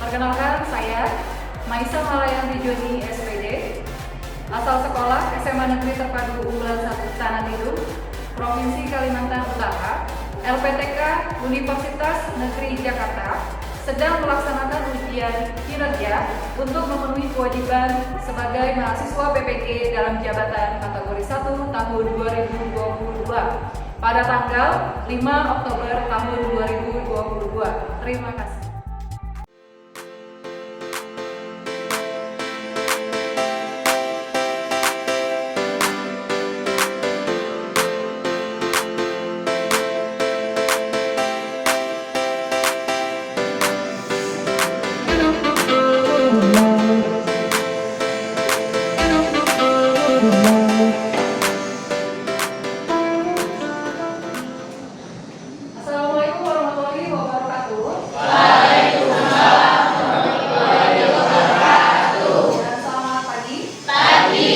Perkenalkan, saya Maisa Malayanti Joni SPD, asal sekolah SMA Negeri Terpadu Unggulan 1 Tanah Tidung, Provinsi Kalimantan Utara, LPTK Universitas Negeri Jakarta, sedang melaksanakan ujian kinerja untuk memenuhi kewajiban sebagai mahasiswa PPG dalam jabatan kategori 1 tahun 2022 pada tanggal 5 Oktober tahun 2022. Terima kasih. Assalamualaikum warahmatullahi wabarakatuh. Waalaikumsalam warahmatullahi wabarakatuh. Dan selamat pagi. Pagi.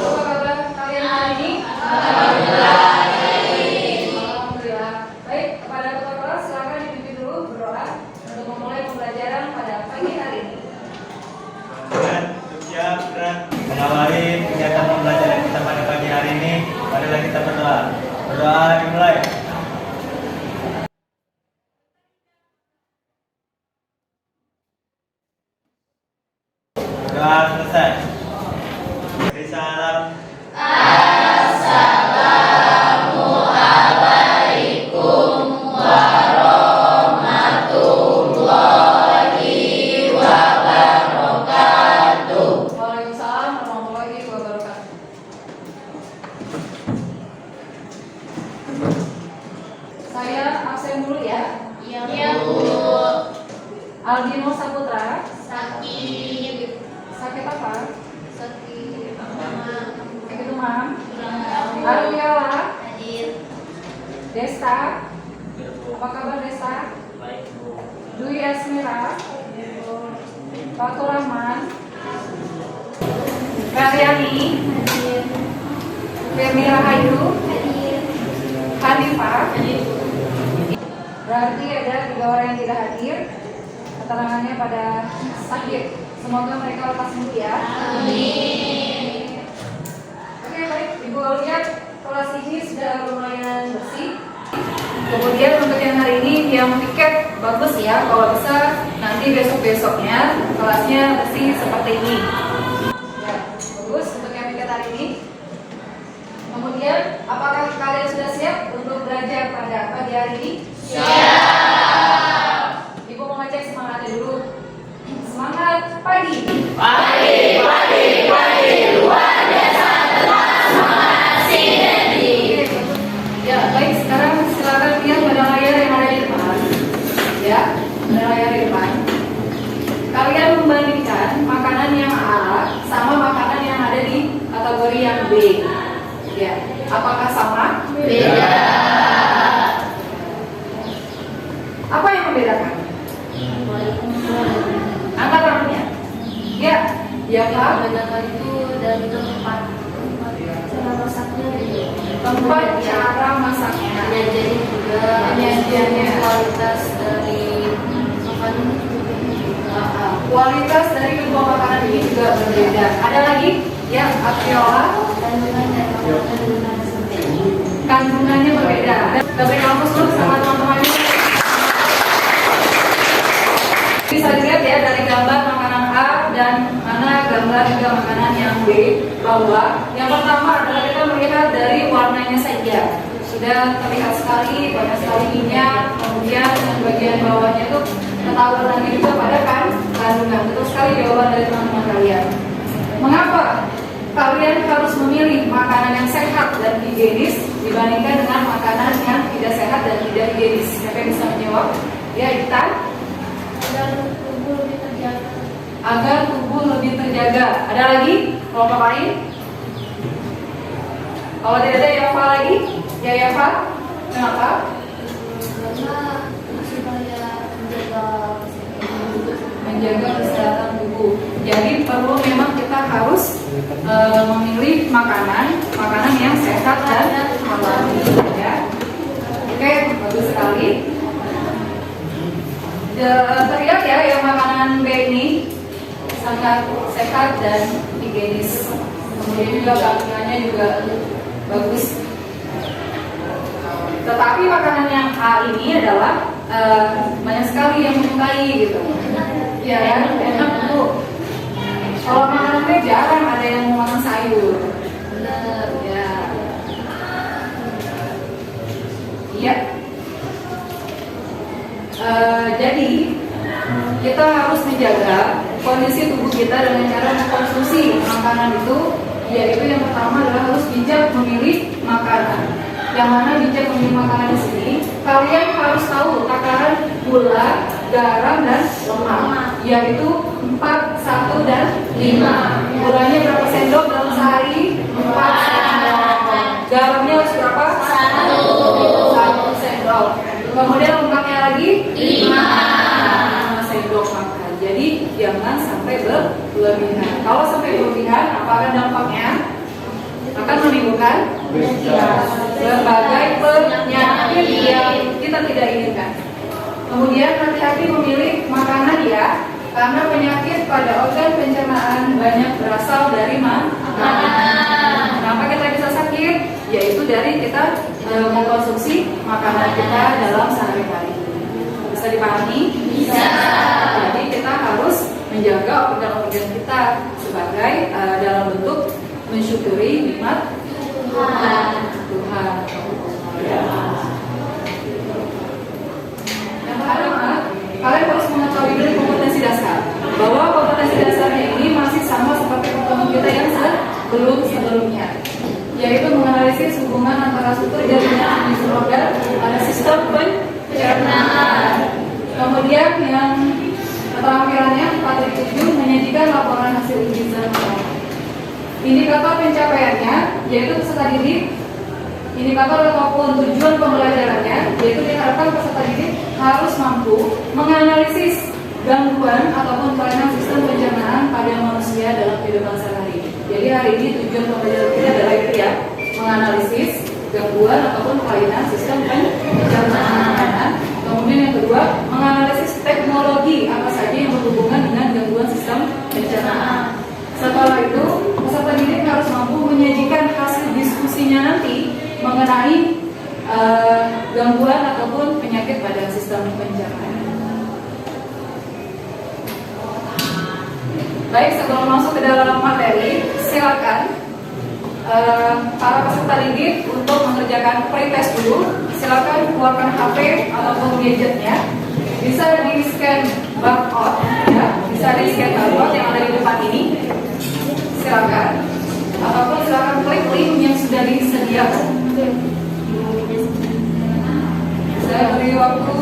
Apa kabar kalian hari ini? Alhamdulillah. Alhamdulillah. Baik, kepada ketua kelas silakan dipimpin dulu berdoa untuk memulai pembelajaran pada pagi hari ini. Mengawali kegiatan pembelajaran kita pada pagi hari ini, marilah kita berdoa. Berdoa dimulai. Doa selesai. Beri salam. Assalamualaikum warahmatullahi wabarakatuh. Waalaikumsalam warahmatullahi wabarakatuh. Saya absen dulu ya. Ya Bu. Aldino Saputra. Sakit. Sakit apa? Sakit. Sakit demam. Aruyala. Hadir. Desta. Apa kabar Desta? Dwi Esmira. Fatur Rahman. Karyani. Femi Rahayu. Hanifah. Berarti ada 3 orang yang tidak hadir. Keterangannya pada sakit. Semoga mereka lekas sembuh ya. Amin. Oke, baik. Ibu lihat kelas ini sudah lumayan bersih. Kemudian untuk yang hari ini yang tiket bagus ya. Kalau bisa nanti besok-besoknya kelasnya bersih seperti ini. Ya, bagus untuk yang tiket hari ini. Kemudian, apakah kalian sudah siap untuk belajar pada pagi hari ini? Siap. Ibu mau ngecek semangatnya dulu. Semangat pagi. Pagi, luar biasa telah semangat si Dedi. Ya, baik. Sekarang silakan lihat pada layar yang ada di depan. Ya, pada layar di depan. Kalian membandingkan makanan yang A sama makanan yang ada di kategori yang B. Ya, apakah sama? Beda. Apa yang membedakan? Angkat tangannya. Ya, ya Pak. Membedakan itu dari tempat cara masaknya gitu. Tempat cara masaknya. Penyajiannya juga. Penyajiannya. Kualitas dari makanan juga. Kualitas dari kedua makanan ini juga berbeda. Ada lagi? Ya, Apriola. Kandungannya berbeda. Kita beri kampus dulu sama teman-temannya. Bisa dilihat ya dari gambar makanan A dan mana gambar juga makanan yang B bahwa yang pertama adalah kita melihat dari warnanya saja. Sudah terlihat sekali banyak sekali minyak, kemudian yang bagian bawahnya itu ketahuan lagi juga pada kandungan. Betul sekali jawaban dari teman-teman kalian. Mengapa kalian harus memilih makanan yang sehat dan higienis dibandingkan dengan makanan yang tidak sehat dan tidak higienis? Siapa yang bisa menjawab? Ya, Intan. Agar tubuh lebih terjaga. Ada lagi? Kelompok lain? Kalau tidak ada Yafa lagi? Ya Yafa? Kenapa? Karena supaya Menjaga kesehatan tubuh. Jadi perlu memang kita harus memilih makanan yang sehat dan alami ya. Oke, bagus sekali. Terlihat ya yang makanan B ini sangat sehat dan higienis. Kemudian juga kandungannya juga bagus. Tetapi makanan yang A ini adalah banyak sekali yang menyukai gitu. Ya, enak tuh. Kalau makanan B jarang ada yang mau makan sayur. Benar. Ya. Iya. Jadi kita harus menjaga kondisi tubuh kita dengan cara mengkonsumsi makanan itu, yaitu yang pertama adalah harus bijak memilih makanan. Yang mana bijak memilih makanan di sini, kalian harus tahu takaran gula, garam dan lemak, yaitu 4, 1 dan 5. Gulanya berapa sendok dalam sehari? 4 sendok. Garamnya harus berapa? 1 sendok. Kemudian lemaknya lagi 5 sendok makan. Jadi jangan sampai berlebihan. Kalau sampai berlebihan, apa akan dampaknya? Akan menimbulkan berbagai penyakit yang kita tidak inginkan. Kemudian hati-hati memilih makanan ya, karena penyakit pada organ pencernaan banyak berasal dari makanan. Kenapa kita bisa sakit? Yaitu dari kita mengkonsumsi makanan kita dalam sehari-hari. Bisa dipahami? Bisa. Jadi kita harus menjaga organ-organ kita sebagai dalam bentuk mensyukuri nikmat Tuhan. Yang pertama, kalian harus mengetahui dulu kompetensi dasar. Bahwa kompetensi dasarnya ini masih sama seperti pertemuan kita yang sebelumnya, yaitu menganalisis hubungan antara struktur jaringan jenis organ pada sistem pencernaan. Kemudian yang keterampilannya 4.7 menyajikan laporan hasil uji zat. Indikator pencapaiannya yaitu peserta didik. Indikator ataupun tujuan pembelajarannya yaitu diharapkan peserta didik harus mampu menganalisis gangguan ataupun kelainan sistem pencernaan pada manusia dalam kehidupan sehari-hari. Jadi hari ini tujuan pembelajaran kita adalah itu ya, menganalisis gangguan ataupun kelainan sistem pencernaan. Kemudian yang kedua, menganalisis teknologi apa saja yang berhubungan dengan gangguan sistem pencernaan. Setelah itu, peserta didik harus mampu menyajikan hasil diskusinya nanti mengenai gangguan ataupun penyakit pada sistem pencernaan. Baik, sebelum masuk ke dalam materi, silakan para peserta didik untuk mengerjakan pretest dulu. Silakan keluarkan HP ataupun gadgetnya. Bisa di scan barcode, ya, bisa di scan barcode yang ada di depan ini. Silakan, ataupun silakan klik link yang sudah disediakan. Saya beri waktu.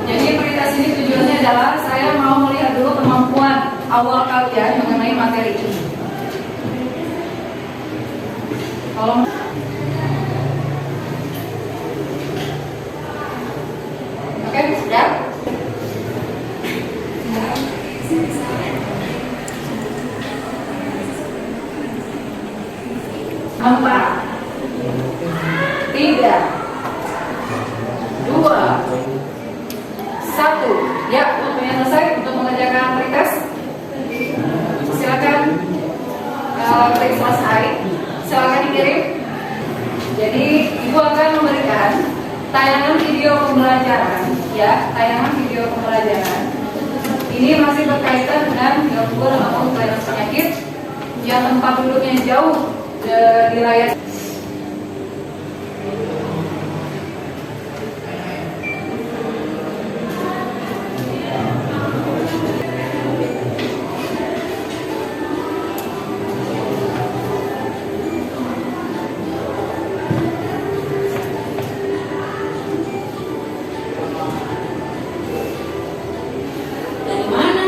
Jadi prioritas ini tujuannya adalah saya mau melihat dulu kemampuan awal kalian mengenai materi ini. Kalau oke, sudah? Empat, 3, 2, 1. Ya, waktunya selesai untuk mengerjakan pretest. Silakan klik selesai. Silakan dikirim. Jadi ibu akan memberikan tayangan video pembelajaran, ya, tayangan video pembelajaran. Ini masih berkaitan dengan gangguan atau kelainan penyakit yang tempat duduknya jauh di layar. Dari mana?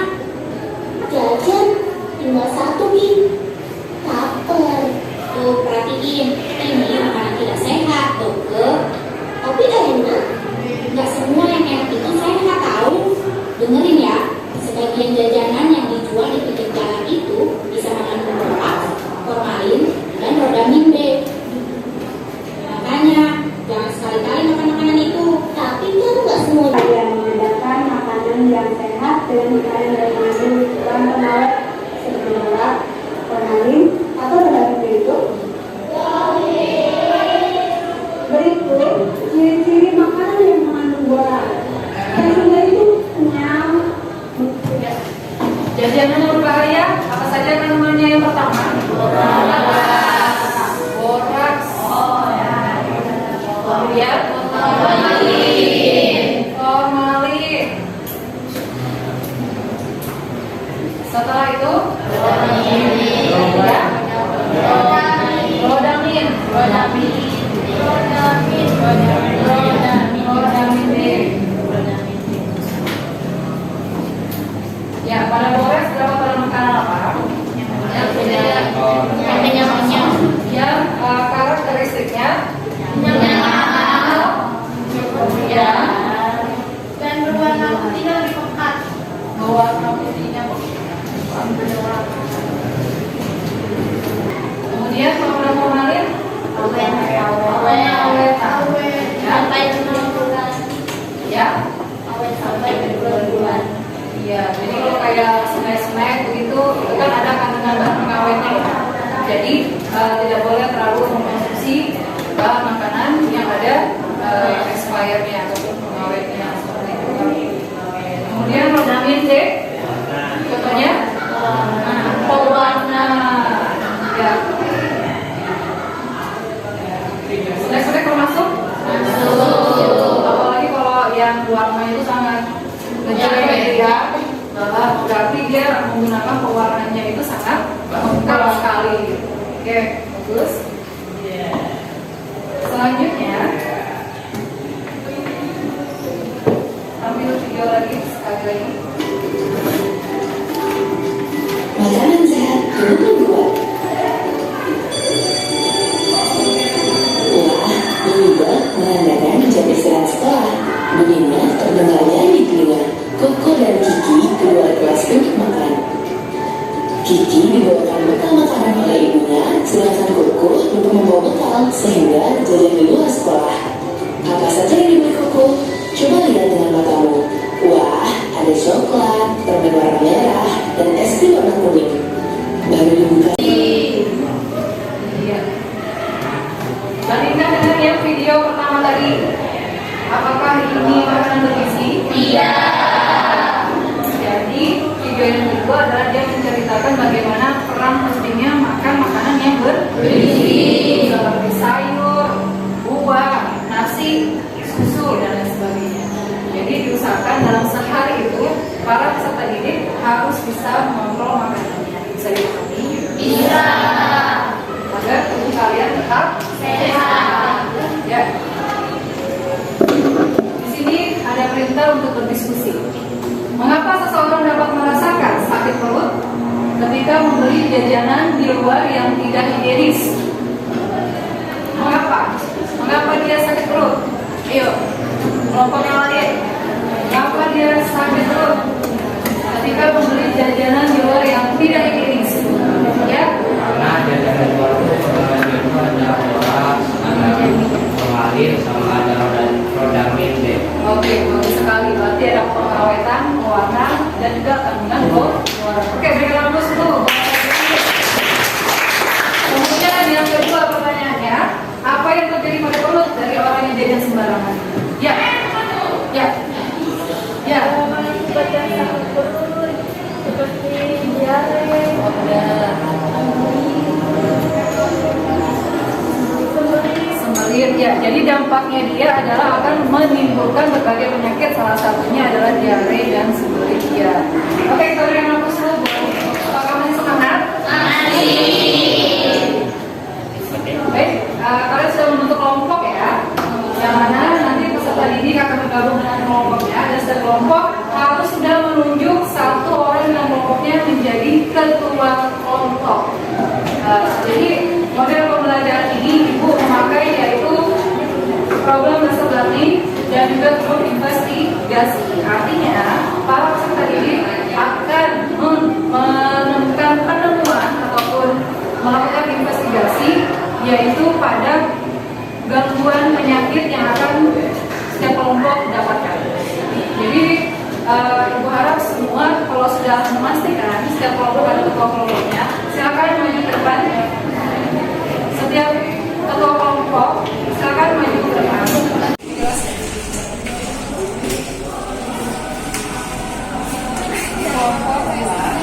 Jajan, tinggal 1 Bi. Kapan? Tuh perhatiin, Yang karakteristiknya ya, dan berwarna putih dan pekat. berwarna putihnya. Kemudian formalin ya. Sampai berbulan-bulan. Iya, jadi kalau kayak snack begitu, itu kan ada kandungan bahan pengawetnya. Jadi tidak boleh terlalu mengkonsumsi bahan makanan yang ada expirednya ataupun pengawetnya seperti itu. Kemudian vitamin C, contohnya pewarna. Ya. Snack termasuk? Apalagi kalau yang warna itu sangat mencolok ya, berarti dia menggunakan pewarnanya itu sangat kental sekali. Oke, bagus. Selanjutnya, ambil video lagi sekali lagi. Makanan sehat dengan buah. Wah, berubah menandakan jam istirahat sekolah. Mengingat terdengarnya di telinga, Koko dan Kiki keluar kelas untuk makan. Kiki dibawakan bekal makanan oleh ibunya, sedangkan Koko untuk membawa bekal sehingga jajan di luar sekolah. Apa saja yang dibeli Koko? Coba lihat dengan matamu. Wah, ada coklat, permen warna merah, dan es krim warna kuning. Baru dibuka. Iya. Bandingkan dengan yang video pertama tadi. Apakah ini makanan bergizi? Iya. Jadi video yang kedua adalah dia menceritakan bagaimana peran pentingnya makan makanan yang bergizi seperti sayur, buah, nasi, susu dan lain sebagainya. Jadi diusahakan dalam sehari itu para peserta didik harus bisa mengontrol makanannya. Bisa dipahami? Bisa. Agar tubuh kalian tetap Sehat. ya. Di sini ada perintah untuk berdiskusi. Mengapa seseorang dapat merasakan sakit perut ketika membeli jajanan di luar yang tidak higienis? Mengapa? Mengapa dia sakit perut? Ayo, kelompok yang lain. Mengapa dia sakit perut ketika membeli jajanan di luar yang tidak higienis? Ya? Karena jajanan luar itu ada formalin sama ada rodamin deh. Oke, bagus sekali. Berarti ada pengawetan, pewarna, dan juga kandungan pewarna. Oke, berikan aplaus dulu. Kemudian yang kedua pertanyaannya, apa yang terjadi pada perut dari orang yang jajan sembarangan? Ya, ya, ya. Badan sakit perut seperti diare, Sembelit ya. Jadi dampaknya dia adalah akan menimbulkan berbagai penyakit. Salah satunya adalah diare dan sembelit ya. Oke, kita berikan aplaus dulu. Apakah masih semangat? Baik, kalian sudah membentuk kelompok ya. Yang mana nanti peserta didik akan bergabung dengan kelompoknya. Dan setiap kelompok harus sudah menunjuk satu orang dalam kelompoknya menjadi ketua kelompok. Jadi model pembelajaran ini ibu memakai yaitu problem based learning dan juga group investigasi. Artinya para peserta didik akan menemukan penemuan ataupun melakukan investigasi yaitu pada gangguan penyakit yang akan setiap kelompok dapatkan. Jadi ibu harap semua kalau sudah memastikan setiap kelompok ada ketua kelompoknya, silakan maju ke depan. Setiap ketua kelompok silakan maju ke depan. Kelompok adalah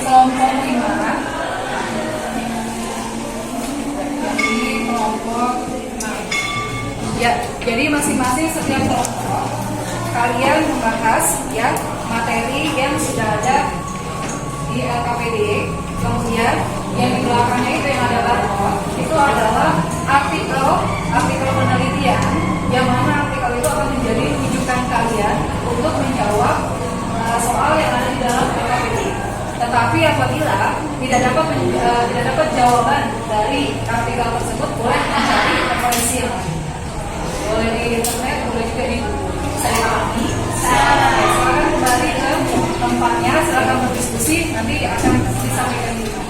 kelompok 5. Jadi kelompok 6. Ya, jadi masing-masing setiap kelompok kalian membahas ya materi yang sudah ada di LKPD. Kemudian yang di belakangnya itu yang ada barcode itu adalah artikel penelitian yang mana artikel itu akan menjadi rujukan kalian untuk menjawab jawaban dari artikel tersebut, boleh mencari referensi yang lain. Boleh di internet, boleh juga di buku. Bisa dipahami. Silakan kembali ke tempatnya, silakan berdiskusi, nanti akan disampaikan di sana.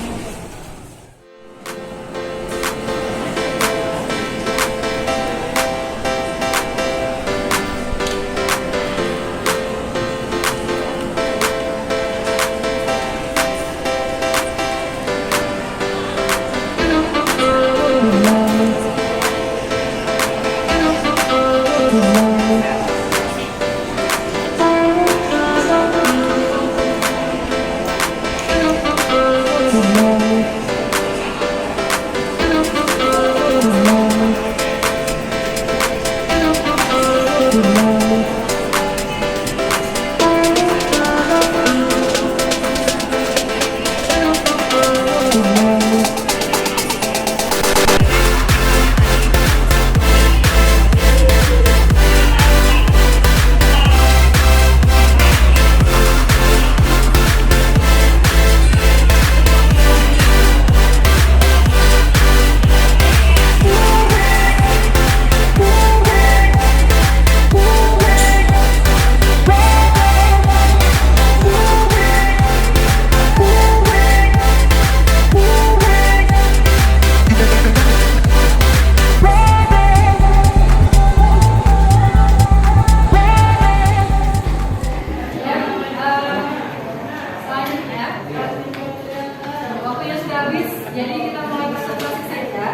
Waktunya sudah habis, jadi kita mulai presentasi saja.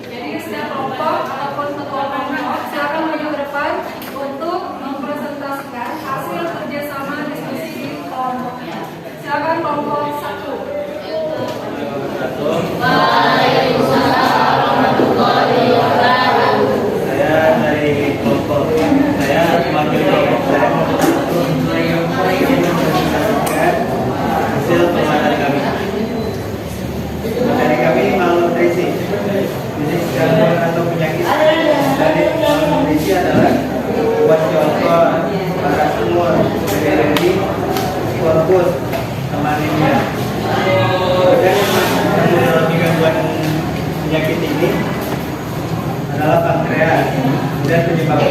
Jadi setiap kelompok ataupun ketua kelompok silakan maju ke depan untuk mempresentasikan hasil kerjasama diskusi di kelompoknya. Silakan kelompok 1. Saya dari kelompok saya mewakili kelompok saya mempresentasikan hasil pengamatan kami. Materi kami malnutrisi. Jenis gangguan atau penyakit dari malnutrisi adalah kwashiorkor, parasmur, BRI, korpus, anemia. Dan yang mengalami gangguan penyakit ini adalah pankreas. Dan penyebab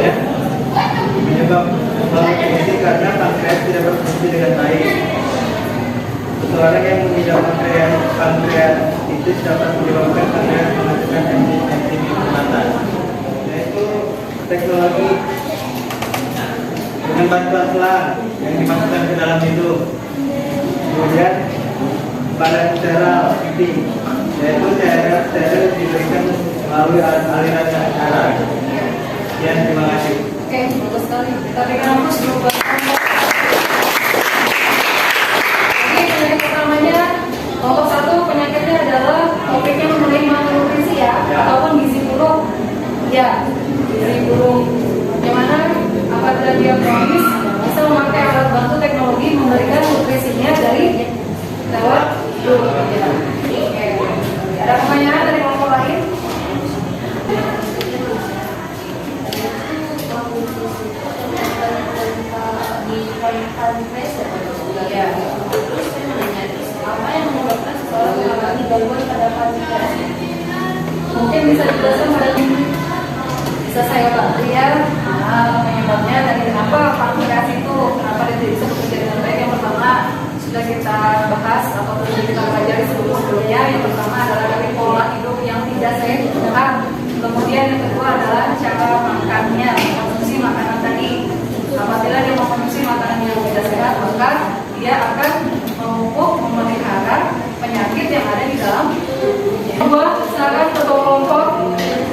malnutrisi karena pankreas tidak berfungsi dengan baik. Seseorang yang mengidap pankreas itu dapat menyebabkan pankreas menghasilkan enzim yang terbatas, yaitu teknologi dengan bantuan selang yang dimasukkan ke dalam hidung. Kemudian badan steral penting, yaitu cairan steril diberikan melalui aliran darah. Sekian, terima kasih. Oke, bagus sekali. Kita berikan aplaus dulu buat kelompok. Penyakit pertamanya, kelompok 1 penyakitnya adalah topiknya mengenai malnutrisi ya, ataupun gizi buruk. Ya, gizi buruk. Yang mana apabila dia kronis bisa memakai alat bantu teknologi memberikan nutrisinya dari lewat hidung. Ya. Oke. Ada pertanyaan dari kelompok lain? Ya. Apa yang menyebabkan seseorang mengalami gangguan pada pankreas? Mungkin bisa dijelaskan pada bisa saya bantu ya. Penyebabnya dari kenapa pankreas itu kenapa dia tidak bisa bekerja dengan baik. Yang pertama sudah kita bahas ataupun sudah kita pelajari sebelumnya. Yang pertama adalah dari pola hidup yang tidak sehat. Kemudian yang kedua adalah cara makannya, konsumsi makanan tadi. Apabila dia mengkonsumsi makanan yang tidak sehat, maka dia akan memupuk, memelihara penyakit yang ada di dalam tubuhnya. Kedua, silakan ketua kelompok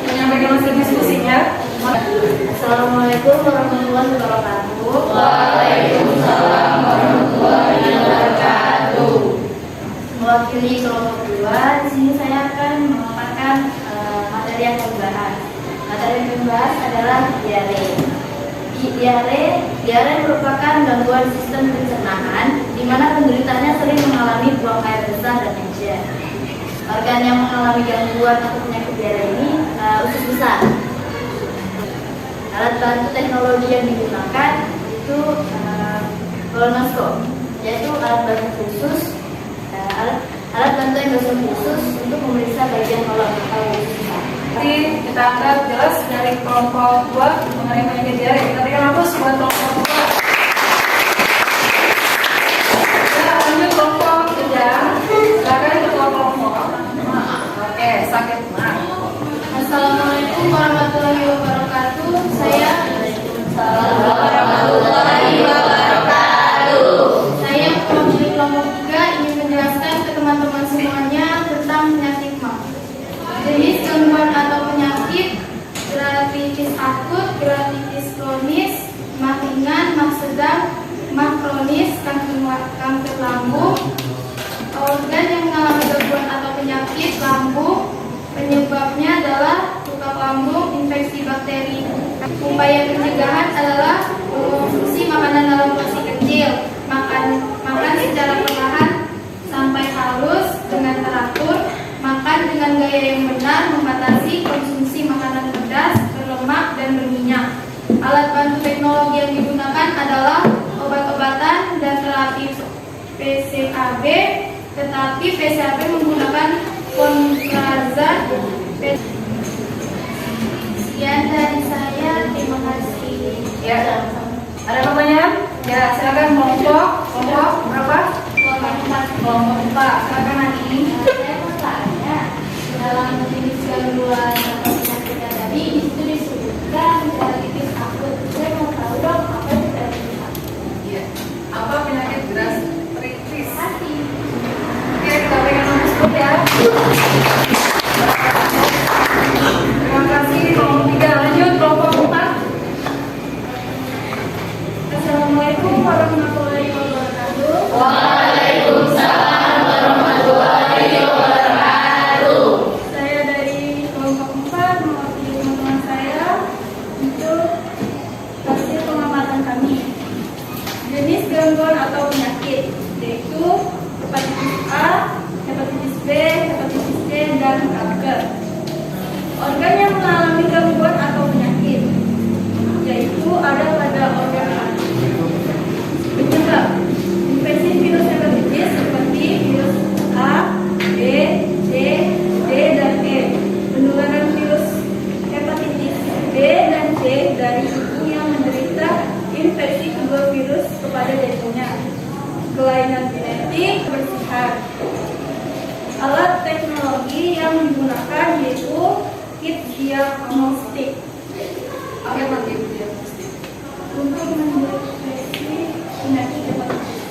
menyampaikan hasil diskusinya. Assalamualaikum warahmatullahi wabarakatuh. Waalaikumsalam warahmatullahi wabarakatuh. Mewakili kelompok 2, di sini saya akan memaparkan materi yang dibahas. Materi yang dibahas adalah diare. Diare merupakan gangguan sistem pencernaan di mana penderitanya sering mengalami buang air besar dan encer. Organ yang mengalami gangguan atau penyakit diare ini usus besar. Alat bantu teknologi yang digunakan itu kolonoskop, yaitu alat bantu khusus Alat bantu endoskop khusus untuk memeriksa bagian kolon atau usus. Nanti kita angkat jelas dari kelompok 2 mengenai penyakit diare. Kita berikan hapus buat kelompok 2. Kita lanjut kelompok 3. Silakan ketua kelompok. Oke, sakit mah. Assalamualaikum warahmatullahi wabarakatuh. Saya Saya mewakili kelompok 3 ingin menjelaskan ke teman-teman semuanya tentang penyakit MAK. Jenis gangguan atau penyakit dermatitis akut, dermatitis kronis, MAK ringan, MAK sedang, MAK kronis, kanker lambung. Organ yang mengalami gangguan atau penyakit lambung, penyebabnya adalah luka lambung, infeksi bakteri. Upaya pencegahan adalah mengkonsumsi makanan dalam porsi kecil, makan secara perlahan sampai halus dengan teratur, makan dengan gaya yang benar, membatasi konsumsi makanan pedas, berlemak, dan berminyak. Alat bantu teknologi yang digunakan adalah obat-obatan dan terapi PCAB, tetapi PCAB menggunakan kontrazan. Sekian dari saya, terima kasih. Ya. Ada pertanyaan? Ya, silakan kelompok berapa? Kelompok 4. Silakan Ani. Saya mau tanya, dalam jenis gangguan atau penyakit tadi itu disebutkan dermatitis akut. Saya mau tahu dong apa itu dermatitis akut. Iya. Apa penyakit gastritis? Hati. Oke, kita berikan nomor 10 ya. Terima kasih kelompok 3. Lanjut kelompok 4. Assalamualaikum warahmatullahi wabarakatuh. Waalaikumsalam warahmatullahi wabarakatuh. Saya dari kelompok 4 mewakili teman-teman saya untuk hasil pengamatan kami. Jenis gangguan atau penyakit yaitu hepatitis A, hepatitis B, hepatitis C, dan kanker. Organ yang mengalami gangguan atau penyakit yaitu ada pada organ hati. Penyebab infeksi virus hepatitis seperti virus A, B, C, D, dan E. Penularan virus hepatitis B dan C dari ibu yang menderita infeksi kedua virus kepada jantungnya. Kelainan genetik, kebersihan. Alat teknologi yang digunakan yaitu kit diagnostik Apa yang nanti diagnostik? untuk mendeteksi penyakit hepatitis.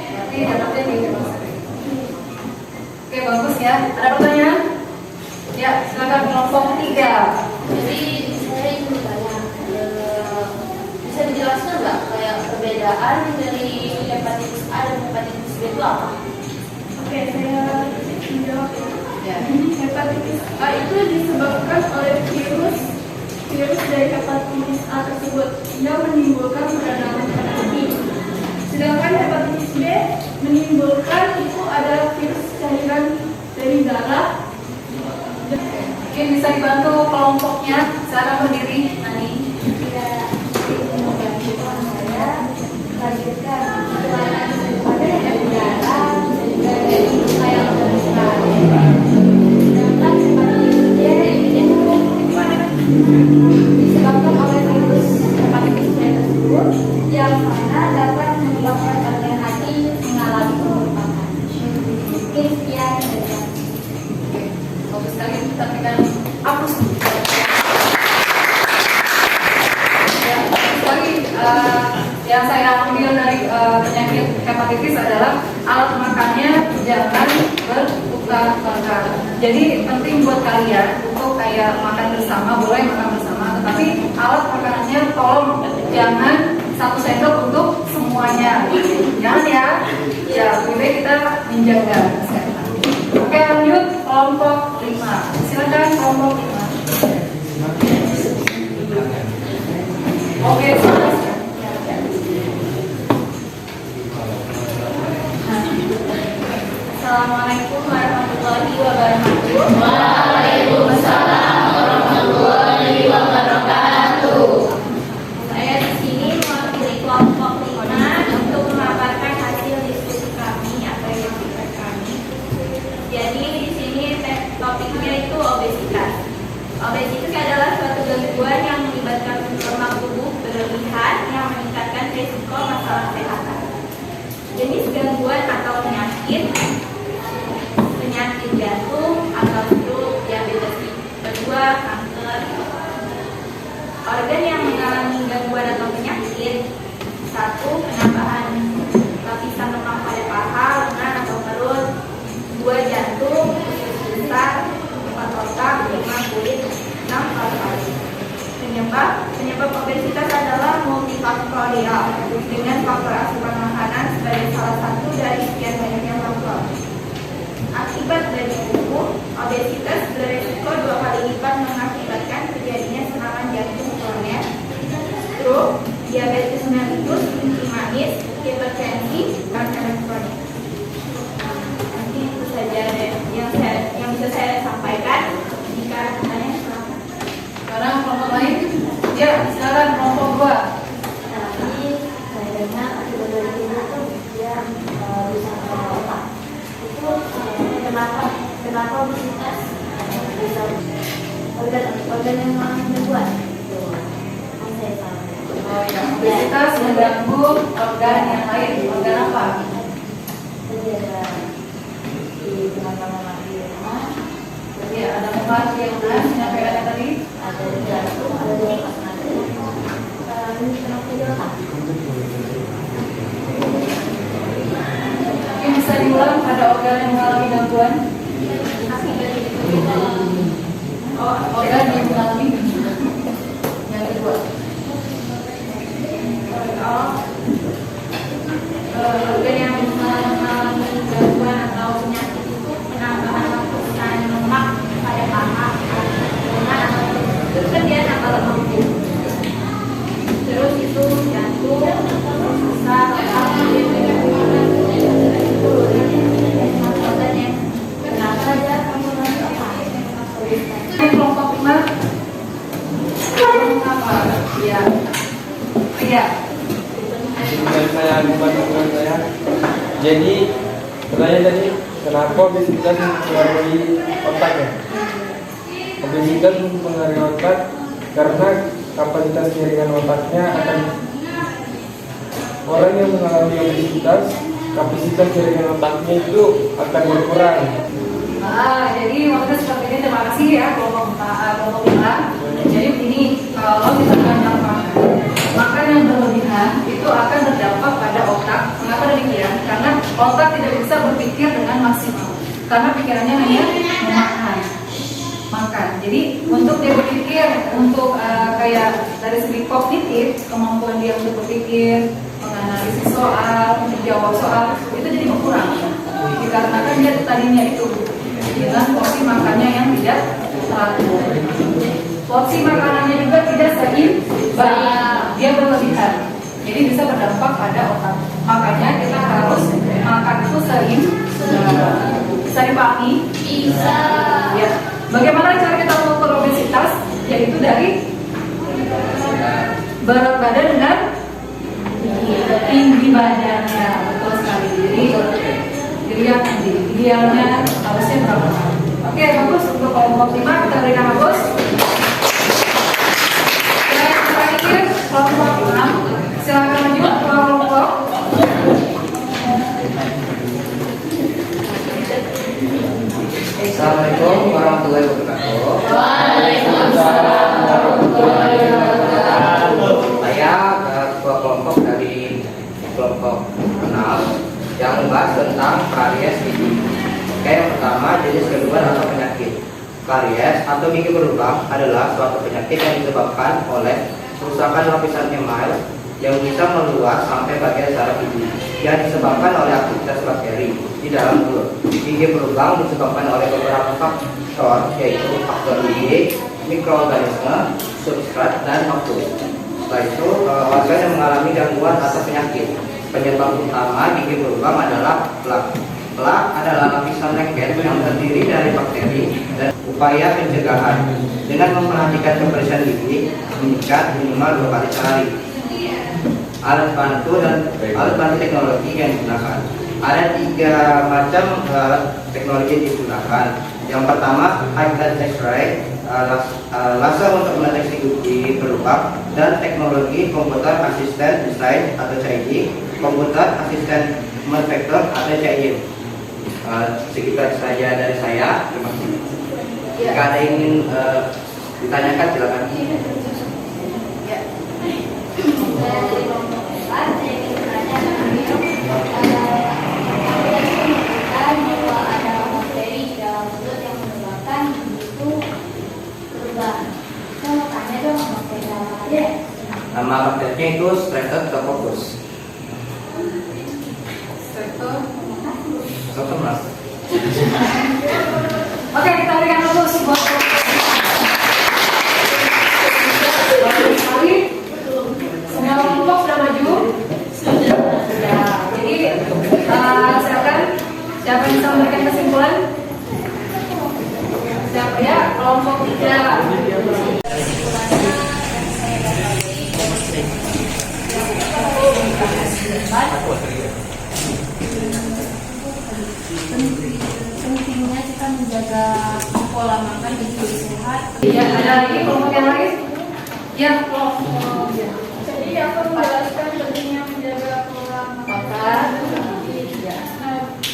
Berarti dapatnya di diagnostik. Oke, bagus ya. Ada pertanyaan? Ya, silakan kelompok 3. Jadi saya ingin bertanya, bisa dijelaskan nggak kayak perbedaan dari hepatitis A dan hepatitis B itu apa? Oke, saya menjawab ya. Hepatitis A itu disebabkan oleh virus dari hepatitis A tersebut yang menimbulkan peradangan hati. Sedangkan hepatitis B menimbulkan itu ada virus cairan dari darah. Mungkin bisa dibantu kelompoknya. Silakan berdiri, Ani. Ya, membantu saya lanjutkan kelainan daripada dari darah dan juga dari kayak sedangkan hepatitis D itu disebabkan oleh virus hepatitis B tersebut yang mana dapat menyebabkan organ hati mengalami pembentukan. Oke, sekian dari saya. Bagus sekali, kita berikan hapus. Ya, lagi yang saya ambil dari penyakit hepatitis adalah alat makannya jangan bertukar-tukar. Jadi penting buat kalian untuk kayak makan bersama, boleh makan bersama, tetapi alat makanannya tolong jangan 1 sendok untuk semuanya. Jangan ya. Ya, lebih kita menjaga kesehatan. Oke, lanjut kelompok 5. Silakan kelompok 5. Oke, silakan. Assalamualaikum warahmatullahi wabarakatuh. Waalaikumsalam warahmatullahi wabarakatuh. Saya di sini mewakili kelompok 5 untuk memaparkan hasil diskusi kami atau yang kami. organ yang mengalami gangguan atau penyakit. 1. Penambahan lapisan lemak pada paha, lengan atau perut. 2. Jantung, usus besar, 4. otak, 5. kulit, 6. paru-paru. Penyebab obesitas adalah multifaktorial dengan faktor asupan makanan sebagai salah satu dari sekian banyaknya faktor. Akibat dari umur, obesitas beresiko 2 kali lipat mengakibatkan terjadinya serangan jantung koroner, stroke, diabetes mellitus, kencing manis, hipertensi, kanker kronik. Nanti itu saja yang bisa saya sampaikan. Jika ada pertanyaan, silakan. Sekarang kelompok lain. Ya, sekarang kelompok 2. Tadi saya dengar akibat dari ini tuh dia bisa ke otak. Itu kenapa obesitas bisa organ yang membuat itu yang saya tahu. Oh ya, obesitas mengganggu organ yang lain. Organ apa? Jadi ada di teman-teman di rumah Jadi ada memar yang mana? Penyampaiannya tadi. ada di jantung, ada di otak nanti. Ini kenapa di otak? Mungkin bisa diulang pada organ yang mengalami gangguan. Oh, organ yang mengalami gangguan. Yang kedua. Organ yang mengalami gangguan atau penyakit itu penambahan lapisan lemak pada paha, lengan atau itu kan dia nambah lemak. Terus itu jantung, susah, Kenapa dia membuat otak? Ini kelompok 5. Apa? Iya. Iya. Dari saya bukan saya. Jadi pertanyaan tadi, kenapa obesitas mempengaruhi otak ya? Obesitas mempengaruhi otak karena kapasitas jaringan otaknya akan orang yang mengalami obesitas, kapasitas jaringan otaknya itu akan berkurang. Jadi maksudnya seperti ini. Terima kasih ya kelompok 5. Jadi begini, kalau misalkan makan yang berlebihan itu akan berdampak pada otak. Mengapa demikian? Karena otak tidak bisa berpikir dengan maksimal. Karena pikirannya hanya makan. Jadi untuk dia berpikir, untuk kayak dari segi kognitif, kemampuan dia untuk berpikir, menganalisis soal, menjawab soal itu jadi berkurang. Dikarenakan dia tadinya itu dengan porsi makannya yang tidak teratur. Porsi makanannya juga tidak seimbang, dia berlebihan. Jadi bisa berdampak pada otak. Makanya kita harus makan itu seimbang. Bisa dipahami? Bisa. Ya. Bagaimana cara kita mengukur obesitas? Yaitu dari berat badan dan tinggi badannya. Betul sekali. Jadi idealnya harusnya berapa? Oke, bagus. Untuk kelompok 5 kita beri nama bos. Yang terakhir kelompok 6. Silakan maju kelompok. Assalamualaikum warahmatullahi wabarakatuh. Waalaikumsalam warahmatullahi wabarakatuh. Saya ketua kelompok dari kelompok 6 yang membahas tentang karies gigi. Oke, yang pertama jenis gangguan atau penyakit. Karies atau gigi berlubang adalah suatu penyakit yang disebabkan oleh kerusakan lapisan emal yang bisa meluas sampai bagian saraf gigi yang disebabkan oleh aktivitas bakteri di dalam mulut. Gigi berlubang disebabkan oleh beberapa faktor, yaitu faktor gigi, mikroorganisme, substrat, dan waktu. Setelah itu, organ yang mengalami gangguan atau penyakit. Penyebab utama gigi berlubang adalah plak. Plak adalah lapisan lengket yang terdiri dari bakteri dan upaya pencegahan dengan memperhatikan kebersihan gigi meningkat minimal 2 kali sehari. Alat bantu dan alat bantu teknologi yang digunakan. Ada 3 macam alat teknologi yang digunakan. Yang pertama, high-end X-ray, laser untuk mendeteksi gigi berlubang, dan teknologi komputer asisten desain atau CAD, komputer asisten manufaktur atau CAD. Sekitar saja dari saya. Terima kasih. Jika ada yang ingin ditanyakan, silakan. Saya dari kelompok 4, saya ingin bertanya dengan beliau bahwa ada materi di dalam mulut yang menyebabkan itu berubah. Saya mau tanya dong, materi apa aja? Nama materinya itu Streptococcus. Streptococcus. Oke, kita berikan dulu sebuah bagus sekali. Semua kelompok sudah maju? Sudah. Jadi silakan. Siapa yang bisa memberikan kesimpulan? Siapa ya? Kelompok 3. Pentingnya kita menjaga pola makan jadi lebih sehat. Ya, ada lagi kelompok yang lain? Ya, kelompok. Jadi aku menjelaskan pentingnya menjaga pola Makan.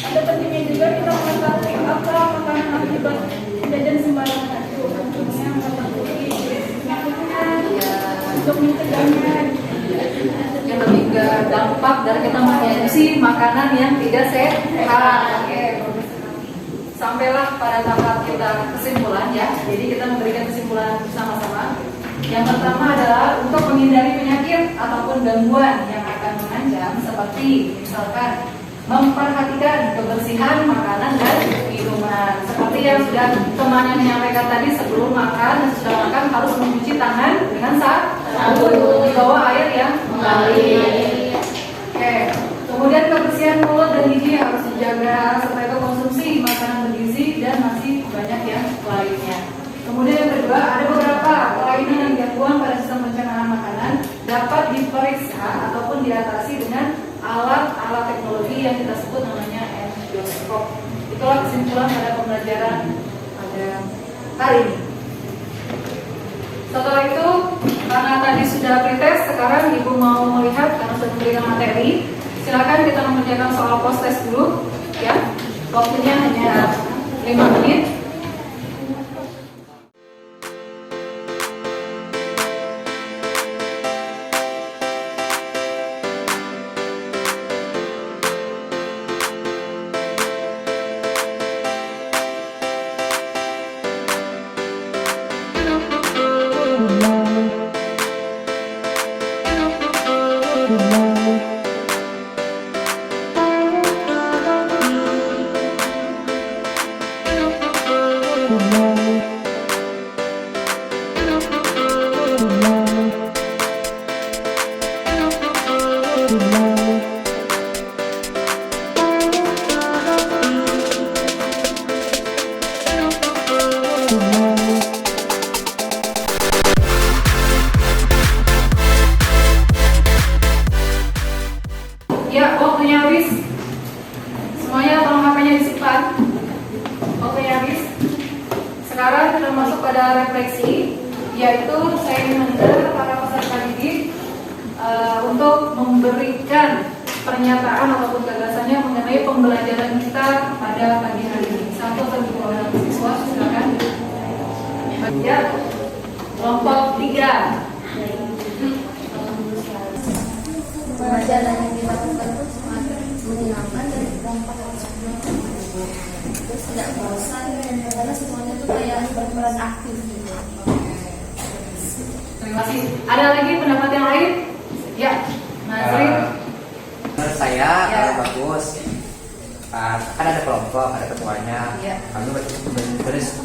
Ada pentingnya juga kita mengetahui apa makanan akibat jajan sembarangan itu. Tentunya mengetahui penyakitnya, untuk mencegahnya. Yang lebih ke dampak dari kita mengkonsumsi makanan yang tidak sehat. Oke. Sampailah pada tahap kita kesimpulan ya. Jadi kita memberikan kesimpulan bersama-sama. Yang pertama adalah untuk menghindari penyakit ataupun gangguan yang akan mengancam seperti misalkan memperhatikan kebersihan makanan dan minuman. Seperti yang sudah temannya menyampaikan tadi, sebelum makan dan sesudah makan harus mencuci tangan dengan sabun di bawah air yang mengalir. Oke. Kemudian kebersihan mulut dan gigi harus dijaga supaya konsumsi makanan bergizi dan masih banyak yang lainnya. Kemudian yang kedua, ada beberapa kelainan dan gangguan pada sistem pencernaan makanan dapat diperiksa ataupun diatasi dengan alat-alat teknologi yang kita sebut namanya endoskop. Itulah kesimpulan pada pembelajaran pada hari ini. Setelah itu, karena tadi sudah pretest, sekarang Ibu mau melihat karena sudah memberikan materi. Silakan kita mengerjakan soal post test dulu, ya. Waktunya hanya 5 menit. Ya, waktunya habis. Semuanya tolong HP-nya disimpan. Waktunya habis. Sekarang kita masuk pada refleksi, yaitu saya ingin meminta para peserta didik untuk memberikan pernyataan ataupun gagasannya mengenai pembelajaran kita pada pagi hari ini. Satu atau dua orang siswa, silakan. Ya, kelompok 3. Pembelajaran yang dilakukan itu sangat menyenangkan dan gampang terus tidak bosan karena semuanya tuh kayak berperan aktif gitu. Terima kasih. Ada lagi pendapat yang lain? Ya, Nazri. Menurut saya Ya. bagus. Kan ada kelompok, ada ketuanya. Ya. Kami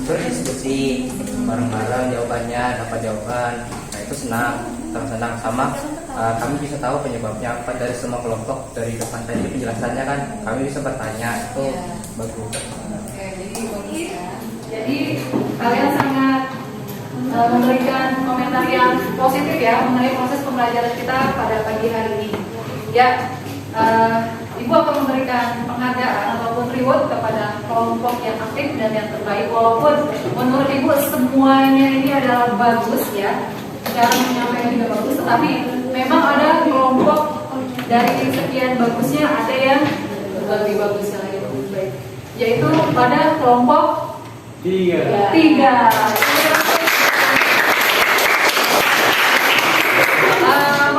berdiskusi bareng-bareng jawabannya, dapat jawaban. Nah itu senang sama kami bisa tahu penyebabnya apa dari semua kelompok. Dari depan tadi penjelasannya kan kami bisa bertanya, itu Ya. bagus. Oke, jadi bagus ya. Jadi kalian sangat memberikan komentar yang positif ya mengenai proses pembelajaran kita pada pagi hari ini. Ya, Ibu akan memberikan penghargaan ataupun reward kepada kelompok yang aktif dan yang terbaik. Walaupun menurut Ibu semuanya ini adalah bagus ya, cara menyampaikan juga bagus, tetapi memang ada kelompok dari sekian bagusnya ada yang lebih bagus yang lagi lebih baik, yaitu pada kelompok 3.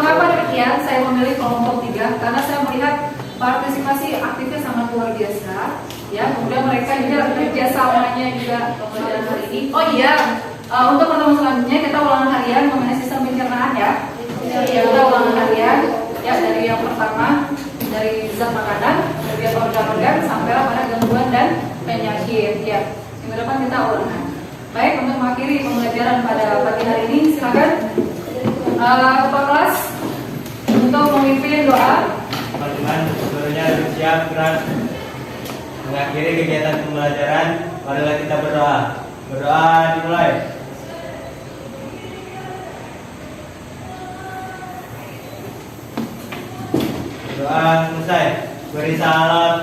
Mengapa demikian? ya, karena saya melihat partisipasi aktifnya sangat luar biasa. Ya, kemudian mereka juga kerjasamanya juga pembelajaran hari ini. Oh iya, untuk pertemuan selanjutnya kita ulangan harian mengenai sistem pencernaan ya. Kita ulangan harian ya dari yang pertama dari zat makanan, kemudian organ-organ sampai pada gangguan dan penyakit ya. Minggu depan kita ulangan. Baik, untuk mengakhiri pembelajaran pada pagi hari ini silakan Kepala kelas untuk memimpin doa. Teman-teman, seluruhnya siap gerak mengakhiri kegiatan pembelajaran. Marilah kita berdoa. Berdoa dimulai. Doa selesai. Beri salam.